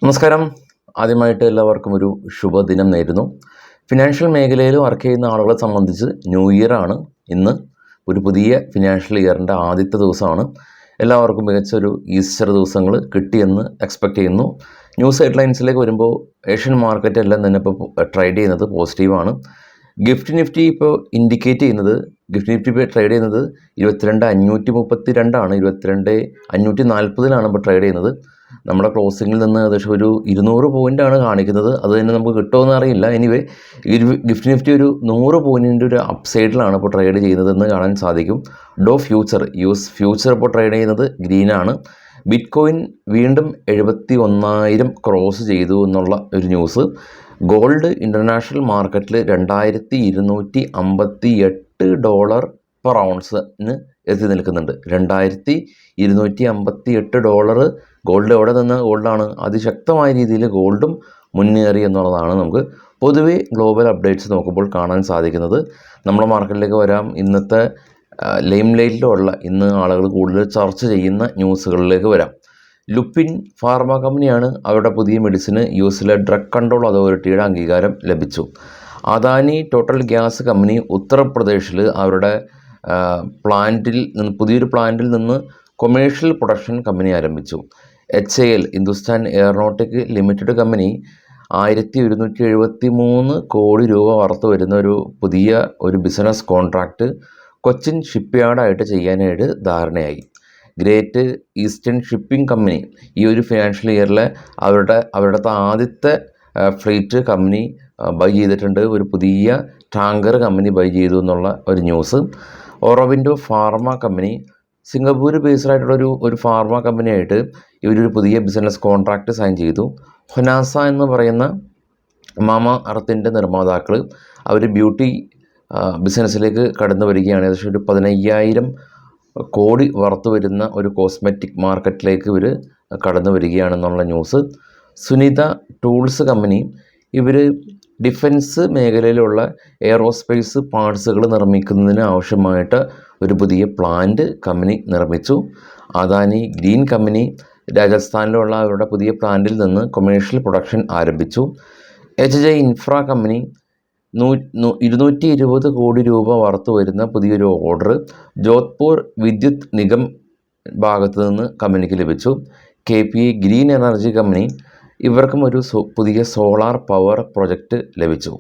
നമസ്കാരം. ആദ്യമായിട്ട് എല്ലാവർക്കും ഒരു ശുഭദിനം നേരുന്നു. ഫിനാൻഷ്യൽ മേഖലയിൽ വർക്ക് ചെയ്യുന്ന ആളുകളെ സംബന്ധിച്ച് ന്യൂ ഇയർ ആണ് ഇന്ന്. ഒരു പുതിയ ഫിനാൻഷ്യൽ ഇയറിൻ്റെ ആദ്യത്തെ ദിവസമാണ്. എല്ലാവർക്കും മികച്ചൊരു ഈസ്റ്റർ ദിവസങ്ങൾ കിട്ടിയെന്ന് എക്സ്പെക്റ്റ് ചെയ്യുന്നു. ന്യൂസ് ഹെഡ്ലൈൻസിലേക്ക് വരുമ്പോൾ ഏഷ്യൻ മാർക്കറ്റ് എല്ലാം തന്നെ ഇപ്പോൾ ട്രേഡ് ചെയ്യുന്നത് പോസിറ്റീവാണ്. ഗിഫ്റ്റ് നിഫ്റ്റി ഇപ്പോൾ ഇൻഡിക്കേറ്റ് ചെയ്യുന്നത് ഗിഫ്റ്റ് നിഫ്റ്റി ഇപ്പോൾ ട്രേഡ് ചെയ്യുന്നത് 22,532 22,540 ഇപ്പോൾ ട്രേഡ് ചെയ്യുന്നത്. നമ്മുടെ ക്ലോസിങ്ങിൽ നിന്ന് ഏകദേശം ഒരു 200 പോയിൻ്റാണ് കാണിക്കുന്നത്. അത് തന്നെ നമുക്ക് കിട്ടുമെന്ന് അറിയില്ല. എനിവേ ഗിഫ്റ്റ് നിഫ്റ്റി ഒരു 100 പോയിൻറ്റിൻ്റെ ഒരു അപ്സൈഡിലാണ് ഇപ്പോൾ ട്രേഡ് ചെയ്യുന്നതെന്ന് കാണാൻ സാധിക്കും. ഡോ ഫ്യൂച്ചർ US ഫ്യൂച്ചർ ഇപ്പോൾ ട്രേഡ് ചെയ്യുന്നത് ഗ്രീനാണ്. ബിറ്റ് കോയിൻ വീണ്ടും 71,000 ക്രോസ് ചെയ്തു എന്നുള്ള ഒരു ന്യൂസ്. ഗോൾഡ് ഇൻ്റർനാഷണൽ മാർക്കറ്റിൽ $2,258 പെർ ഔൺസിന് എത്തി നിൽക്കുന്നുണ്ട്. $2,258 ഗോൾഡ് എവിടെ നിന്ന് ഗോൾഡാണ് അതിശക്തമായ രീതിയിൽ ഗോൾഡും മുന്നേറി എന്നുള്ളതാണ് നമുക്ക് പൊതുവേ ഗ്ലോബൽ അപ്ഡേറ്റ്സ് നോക്കുമ്പോൾ കാണാൻ സാധിക്കുന്നത്. നമ്മുടെ മാർക്കറ്റിലേക്ക് വരാം. ഇന്നത്തെ ലൈം ലൈറ്റിലുള്ള ഇന്ന് ആളുകൾ കൂടുതൽ ചർച്ച ചെയ്യുന്ന ന്യൂസുകളിലേക്ക് വരാം. ലുപ്പിൻ ഫാർമ കമ്പനിയാണ്. അവരുടെ പുതിയ മെഡിസിന് US ഡ്രഗ് കൺട്രോൾ അതോറിറ്റിയുടെ അംഗീകാരം ലഭിച്ചു. അദാനി ടോട്ടൽ ഗ്യാസ് കമ്പനി ഉത്തർപ്രദേശിൽ അവരുടെ പ്ലാന്റിൽ നിന്ന് പുതിയൊരു പ്ലാന്റിൽ നിന്ന് കൊമേഴ്ഷ്യൽ പ്രൊഡക്ഷൻ കമ്പനി ആരംഭിച്ചു. HAL Hindustan aeronautic limited company 1,173 കോടി രൂപ വർത്ത് വരുന്ന പുതിയ ബിസിനസ് കോൺട്രാക്റ്റ് കൊച്ചിൻ ഷിപ്പ്യാർഡായിട്ട് ചെയ്യാനായിട്ട് ധാരണയായി. ഗ്രേറ്റ് ഈസ്റ്റേൺ ഷിപ്പിംഗ് കമ്പനി ഈ ഒരു ഫിനാൻഷ്യൽ ഇയറിൽ അവരുടെ ആദ്യത്തെ ഫ്ലീറ്റ് കമ്പനി ബൈ ചെയ്തിട്ടുണ്ട്. ഒരു പുതിയ ടാങ്കർ കമ്പനി ബൈ ചെയ്തു എന്നുള്ള ഒരു news. Aurobindo pharma company Singapore based ആയിട്ടുള്ള ഒരു ഫാർമ കമ്പനിയായിട്ട് ഇവരൊരു പുതിയ ബിസിനസ് കോൺട്രാക്റ്റ് സൈൻ ചെയ്തു. ഹൊനാസ എന്ന് പറയുന്ന മാമ അർത്തിൻ്റെ നിർമ്മാതാക്കൾ അവർ ബ്യൂട്ടി ബിസിനസ്സിലേക്ക് കടന്നു വരികയാണ്. ഏകദേശം ഒരു 15,000 കോടി വർത്ത് വരുന്ന ഒരു കോസ്മെറ്റിക് മാർക്കറ്റിലേക്ക് ഇവർ കടന്നു വരികയാണെന്നുള്ള ന്യൂസ്. സുനിത ടൂൾസ് കമ്പനി ഇവർ ഡിഫൻസ് മേഖലയിലുള്ള എയറോസ്പേസ് പാർട്സുകൾ നിർമ്മിക്കുന്നതിന് ആവശ്യമായിട്ട് ഒരു പുതിയ പ്ലാന്റ് കമ്പനി നിർമ്മിച്ചു. അദാനി ഗ്രീൻ കമ്പനി രാജസ്ഥാനിലുള്ള അവരുടെ പുതിയ പ്ലാന്റിൽ നിന്ന് കൊമേഴ്ഷ്യൽ പ്രൊഡക്ഷൻ ആരംഭിച്ചു. HJ ഇൻഫ്ര കമ്പനി 220 കോടി രൂപ വർത്ത് വരുന്ന പുതിയൊരു ഓർഡർ ജോധ്പൂർ വിദ്യുത് നിഗം ഭാഗത്തു നിന്ന് കമ്പനിക്ക് ലഭിച്ചു. KPI ഗ്രീൻ എനർജി കമ്പനി ഇവർക്കും ഒരു പുതിയ സോളാർ പവർ പ്രൊജക്റ്റ് ലഭിച്ചു.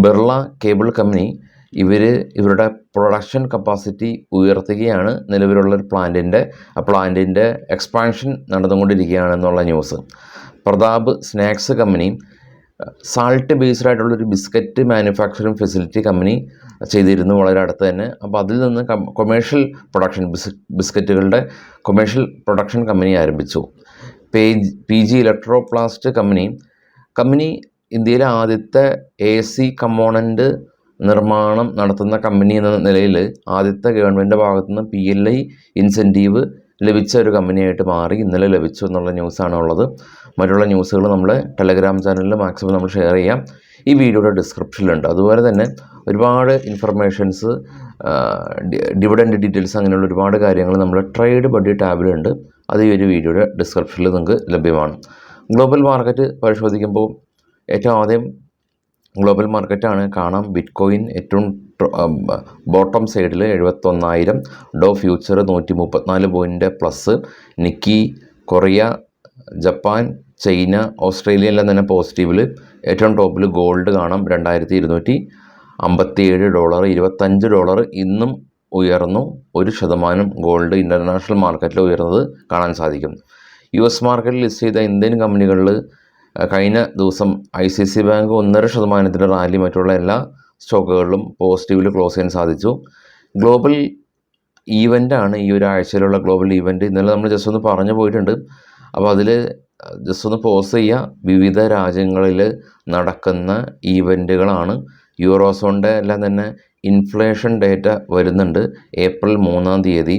ബിർള കേബിൾ കമ്പനി ഇവരുടെ പ്രൊഡക്ഷൻ കപ്പാസിറ്റി ഉയർത്തുകയാണ്. നിലവിലുള്ള ഒരു പ്ലാന്റിൻ്റെ എക്സ്പാൻഷൻ നടന്നുകൊണ്ടിരിക്കുകയാണെന്നുള്ള news. Pratap snacks company salt based ആയിട്ടുള്ളൊരു ബിസ്ക്കറ്റ് മാനുഫാക്ചറിങ് ഫെസിലിറ്റി കമ്പനി ചെയ്തിരുന്നു വളരെ അടുത്ത് തന്നെ. അപ്പോൾ അതിൽ നിന്ന് കൊമേഴ്ഷ്യൽ പ്രൊഡക്ഷൻ ബിസ്ക്കറ്റുകളുടെ കൊമേഴ്ഷ്യൽ പ്രൊഡക്ഷൻ കമ്പനി ആരംഭിച്ചു. PG ഇലക്ട്രോപ്ലാസ്റ്റ് കമ്പനി ഇന്ത്യയിലെ ആദ്യത്തെ AC കമ്പോണൻ്റ് നിർമ്മാണം നടത്തുന്ന കമ്പനി എന്ന നിലയിൽ ആദ്യത്തെ ഗവൺമെൻറ്റിൻ്റെ ഭാഗത്തുനിന്ന് PLI ഇൻസെൻറ്റീവ് ലഭിച്ച ഒരു കമ്പനിയായിട്ട് മാറി. ഇന്നലെ ലഭിച്ചു എന്നുള്ള ന്യൂസാണ് ഉള്ളത്. മറ്റുള്ള ന്യൂസുകൾ നമ്മൾ ടെലഗ്രാം ചാനലിൽ മാക്സിമം നമ്മൾ ഷെയർ ചെയ്യാം. ഈ വീഡിയോയുടെ ഡിസ്ക്രിപ്ഷനിലുണ്ട്. അതുപോലെ തന്നെ ഒരുപാട് ഇൻഫർമേഷൻസ്, ഡിവിഡൻഡ് ഡീറ്റെയിൽസ് അങ്ങനെയുള്ള ഒരുപാട് കാര്യങ്ങൾ നമ്മൾ ട്രേഡ് ബഡ്ഡി ടാബിലുണ്ട്. അത് ഈ ഒരു വീഡിയോയുടെ ഡിസ്ക്രിപ്ഷനിൽ നിങ്ങൾക്ക് ലഭ്യമാണ്. ഗ്ലോബൽ മാർക്കറ്റ് പരിശോധിക്കുമ്പോൾ ഏറ്റവും ആദ്യം ഗ്ലോബൽ മാർക്കറ്റാണ് കാണാം. ബിറ്റ് കോയിൻ ഏറ്റവും ബോട്ടം സൈഡിൽ 71,000. ഡോ future 134 point plus. Nikki, Korea, Japan, China, Australia എല്ലാം തന്നെ പോസിറ്റീവിൽ. ഏറ്റവും ടോപ്പിൽ ഗോൾഡ് കാണാം. $2,257. $25 ഇന്നും ഉയർന്നു. 1% ഗോൾഡ് ഇൻ്റർനാഷണൽ മാർക്കറ്റിൽ ഉയർന്നത് കാണാൻ സാധിക്കും. US മാർക്കറ്റിൽ ലിസ്റ്റ് ചെയ്ത ഇന്ത്യൻ കമ്പനികളിൽ കഴിഞ്ഞ ദിവസം ICICI ബാങ്ക് 1.5% റാലി. മറ്റുള്ള എല്ലാ സ്റ്റോക്കുകളിലും പോസിറ്റീവിൽ ക്ലോസ് ചെയ്യാൻ സാധിച്ചു. ഗ്ലോബൽ ഈവൻ്റാണ് ഈ ഒരു ആഴ്ചയിലുള്ള ഗ്ലോബൽ ഈവൻ്റ്. ഇന്നലെ നമ്മൾ ജസ്റ്റ് ഒന്ന് പറഞ്ഞു പോയിട്ടുണ്ട്. അപ്പോൾ അതിൽ ജസ്റ്റ് ഒന്ന് പോസ് ചെയ്യുക. വിവിധ രാജ്യങ്ങളിൽ നടക്കുന്ന ഈവൻ്റുകളാണ്. യൂറോസോണിൻ്റെ എല്ലാം തന്നെ ഇൻഫ്ലേഷൻ ഡേറ്റ വരുന്നുണ്ട് ഏപ്രിൽ 3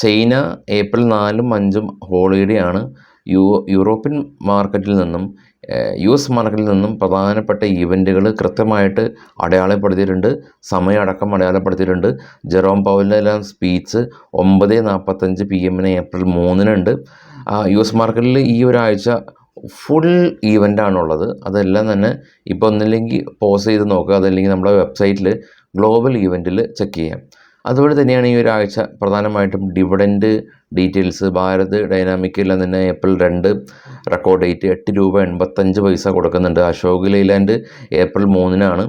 ചൈന ഏപ്രിൽ 4, 5 ഹോളിഡേ ആണ്. യൂറോപ്യൻ മാർക്കറ്റിൽ നിന്നും US മാർക്കറ്റിൽ നിന്നും പ്രധാനപ്പെട്ട ഈവൻറ്റുകൾ കൃത്യമായിട്ട് അടയാളപ്പെടുത്തിയിട്ടുണ്ട്. സമയമടക്കം അടയാളപ്പെടുത്തിയിട്ടുണ്ട്. ജെറോം പൗലിൻ്റെ എല്ലാം സ്പീച്ച് 9:45 PM ഏപ്രിൽ 3 US മാർക്കറ്റിൽ ഈ ഒരാഴ്ച ഫുൾ ഈവൻ്റാണുള്ളത്. അതെല്ലാം തന്നെ ഇപ്പോൾ ഒന്നില്ലെങ്കിൽ പോസ് ചെയ്ത് നോക്കുക, അതല്ലെങ്കിൽ നമ്മുടെ വെബ്സൈറ്റിൽ ഗ്ലോബൽ ഈവൻറ്റിൽ ചെക്ക് ചെയ്യാം. അതുപോലെ തന്നെയാണ് ഈ ഒരാഴ്ച പ്രധാനമായിട്ടും ഡിവിഡൻഡ് ഡീറ്റെയിൽസ്. ഭാരത് ഡൈനാമിക്കെല്ലാം തന്നെ ഏപ്രിൽ 2 റെക്കോർഡ് ഡേറ്റ് 8 രൂപ 85 പൈസ കൊടുക്കുന്നുണ്ട്. അശോക് ലൈലാൻഡ് ഏപ്രിൽ 3-നാണ്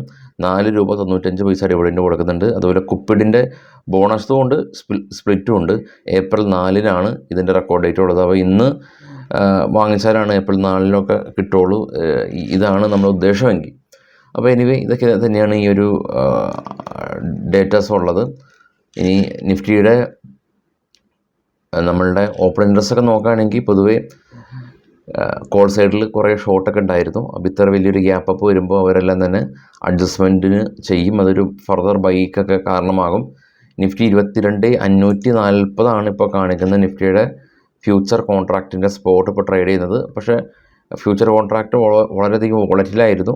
4 രൂപ 95 പൈസ ഡിവിഡൻഡ് കൊടുക്കുന്നുണ്ട്. അതുപോലെ കുപ്പിഡിൻ്റെ ബോണസും ഉണ്ട്, സ്പ്ലിറ്റും ഉണ്ട്. ഏപ്രിൽ 4-നാണ് ഇതിൻ്റെ റെക്കോർഡ് ഡേറ്റ് ഉള്ളത്. അപ്പോൾ ഇന്ന് വാങ്ങിച്ചാലാണ് ഏപ്രിൽ 4-നൊക്കെ കിട്ടുള്ളൂ. ഇതാണ് നമ്മുടെ ഉദ്ദേശമെങ്കിൽ. അപ്പോൾ എനിവേ ഇതൊക്കെ തന്നെയാണ് ഈ ഒരു ഡേറ്റാസ് ഉള്ളത്. ഇനി നിഫ്റ്റിയുടെ നമ്മളുടെ ഓപ്പൺ ഇൻട്രസ്റ്റ് ഒക്കെ നോക്കുകയാണെങ്കിൽ പൊതുവേ കോൾ സൈഡിൽ കുറേ ഷോർട്ടൊക്കെ ഉണ്ടായിരുന്നു. അപ്പോൾ ഇത്ര വലിയൊരു ഗ്യാപ്പ് അപ്പ് വരുമ്പോൾ അവരെല്ലാം തന്നെ അഡ്ജസ്റ്റ്മെൻറ്റിന് ചെയ്യും. അതൊരു ഫർദർ ബൈക്കൊക്കെ കാരണമാകും. നിഫ്റ്റി 22,540 ഇപ്പോൾ കാണിക്കുന്നത്. നിഫ്റ്റിയുടെ ഫ്യൂച്ചർ കോൺട്രാക്റ്റിൻ്റെ സ്പോട്ട് ഇപ്പോൾ ട്രേഡ് ചെയ്യുന്നത്. പക്ഷേ ഫ്യൂച്ചർ കോൺട്രാക്റ്റ് വളരെയധികം വോളറ്റിലായിരുന്നു.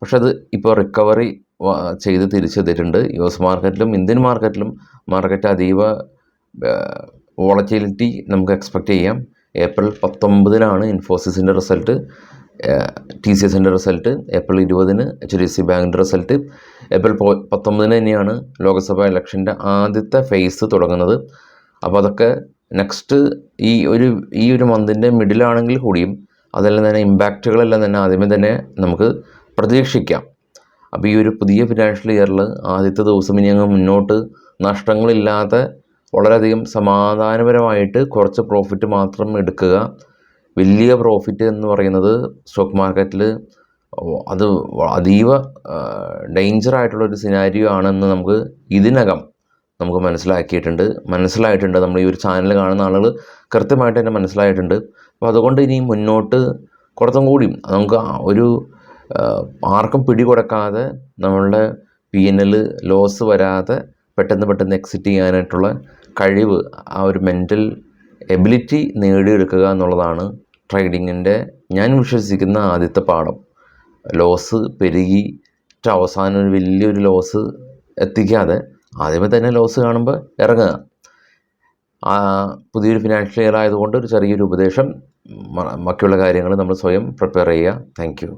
പക്ഷെ അത് ഇപ്പോൾ റിക്കവറി ചെയ്ത് തിരിച്ചെത്തിയിട്ടുണ്ട്. US മാർക്കറ്റിലും ഇന്ത്യൻ മാർക്കറ്റിലും മാർക്കറ്റ് അതീവ വോളറ്റിലിറ്റി നമുക്ക് എക്സ്പെക്റ്റ് ചെയ്യാം. ഏപ്രിൽ 19-നാണ് ഇൻഫോസിസിൻ്റെ റിസൾട്ട്, TCSൻ്റെ റിസൾട്ട്. ഏപ്രിൽ 20-ന് HDFC ബാങ്കിൻ്റെ റിസൾട്ട്. ഏപ്രിൽ 19-ന് തന്നെയാണ് ലോക്സഭാ ഇലക്ഷൻ്റെ ആദ്യത്തെ ഫേസ് തുടങ്ങുന്നത്. അപ്പോൾ അതൊക്കെ നെക്സ്റ്റ് ഈ ഒരു മന്തിൻ്റെ മിഡിലാണെങ്കിൽ കൂടിയും അതെല്ലാം തന്നെ ഇമ്പാക്റ്റുകളെല്ലാം തന്നെ ആദ്യമേ തന്നെ നമുക്ക് പ്രതീക്ഷിക്കാം. അപ്പോൾ ഈ ഒരു പുതിയ ഫിനാൻഷ്യൽ ഇയറിൽ ആദ്യത്തെ ദിവസം ഇനി അങ്ങ് മുന്നോട്ട് നഷ്ടങ്ങളില്ലാതെ വളരെയധികം സമാധാനപരമായിട്ട് കുറച്ച് പ്രോഫിറ്റ് മാത്രം എടുക്കുക. വലിയ പ്രോഫിറ്റ് എന്ന് പറയുന്നത് സ്റ്റോക്ക് മാർക്കറ്റിൽ അത് അതീവ ഡേഞ്ചറായിട്ടുള്ളൊരു സിനാരിയോ ആണെന്ന് നമുക്ക് ഇതിനകം മനസ്സിലായിട്ടുണ്ട്. നമ്മൾ ഈ ഒരു ചാനൽ കാണുന്ന ആളുകൾ കൃത്യമായിട്ട് തന്നെ മനസ്സിലായിട്ടുണ്ട്. അപ്പോൾ അതുകൊണ്ട് ഇനി മുന്നോട്ട് കുറച്ചും കൂടി നമുക്ക് ഒരു ആർക്കും പിടികൊടുക്കാതെ നമ്മളുടെ P&L ലോസ് വരാതെ പെട്ടെന്ന് എക്സിറ്റ് ചെയ്യാനായിട്ടുള്ള കഴിവ്, ആ ഒരു മെൻ്റൽ എബിലിറ്റി നേടിയെടുക്കുക എന്നുള്ളതാണ് ട്രേഡിങ്ങിൻ്റെ ഞാൻ വിശ്വസിക്കുന്ന ആദ്യത്തെ പാഠം. ലോസ് പെരുകിയിട്ട് അവസാനം ഒരു വലിയൊരു ലോസ് എത്തിക്കാതെ ആദ്യമേ തന്നെ ലോസ് കാണുമ്പോൾ ഇറങ്ങുക. പുതിയൊരു ഫിനാൻഷ്യൽ ഇയർ ആയതുകൊണ്ട് ഒരു ചെറിയൊരു ഉപദേശം, ബാക്കിയുള്ള കാര്യങ്ങൾ നമ്മൾ സ്വയം പ്രിപ്പയർ ചെയ്യുക. Thank you.